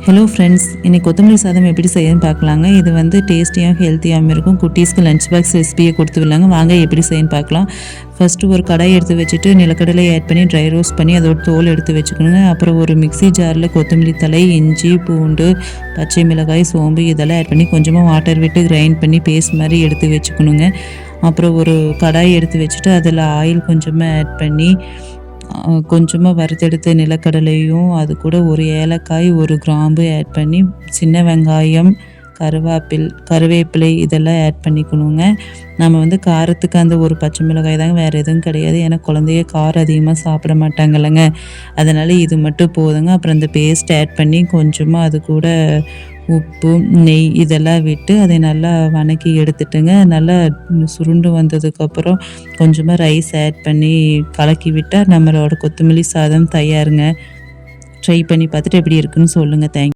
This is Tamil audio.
ஹலோ ஃப்ரெண்ட்ஸ், இன்னைக்கு கொத்தமல்லி சாதம் எப்படி செய்யணும்னு பார்க்கலாங்க. இது வந்து டேஸ்டியாகவும் ஹெல்த்தியாகவும் இருக்கும். குட்டீஸ்க்கு லஞ்ச் பாக்ஸ் ரெசிபியை கொடுத்து விடலாங்க. வாங்க எப்படி செய்யணும்னு பார்க்கலாம். ஃபஸ்ட்டு ஒரு கடாய் எடுத்து வச்சுட்டு நிலக்கடலை ஆட் பண்ணி ட்ரை ரோஸ்ட் பண்ணி அதோட தோல் எடுத்து வச்சுக்கணுங்க. அப்புறம் ஒரு மிக்ஸி ஜாரில் கொத்தமல்லி தழை, இஞ்சி, பூண்டு, பச்சை மிளகாய், சோம்பு இதெல்லாம் ஆட் பண்ணி கொஞ்சமாக வாட்டர் விட்டு கிரைண்ட் பண்ணி பேஸ்ட் மாதிரி எடுத்து வச்சுக்கணுங்க. அப்புறம் ஒரு கடாய் எடுத்து வச்சுட்டு அதில் ஆயில் கொஞ்சமாக ஆட் பண்ணி கொஞ்சமாக வறுத்தெடுத்த நிலக்கடலையும் அது கூட ஒரு ஏலக்காய், ஒரு கிராம்பு ஆட் பண்ணி சின்ன வெங்காயம், கருவேப்பிலை இதெல்லாம் ஆட் பண்ணிக்கணுங்க. நம்ம வந்து காரத்துக்கு அந்த ஒரு பச்சை மிளகாய் தாங்க, வேறு எதுவும் கிடையாது. ஏன்னா குழந்தைய காரம் அதிகமாக சாப்பிட மாட்டாங்கல்லங்க, அதனால் இது மட்டும் போதுங்க. அப்புறம் இந்த பேஸ்ட் ஆட் பண்ணி கொஞ்சமாக அது கூட உப்பு, நெய் இதெல்லாம் விட்டு அதை நல்லா வதக்கி எடுத்துட்டுங்க. நல்லா சுருண்டு வந்ததுக்கப்புறம் கொஞ்சமாக ரைஸ் ஆட் பண்ணி கலக்கி விட்டால் நம்மளோட கொத்தமல்லி சாதம் தயாருங்க. ட்ரை பண்ணி பார்த்துட்டு எப்படி இருக்குன்னு சொல்லுங்கள். தேங்க்யூ.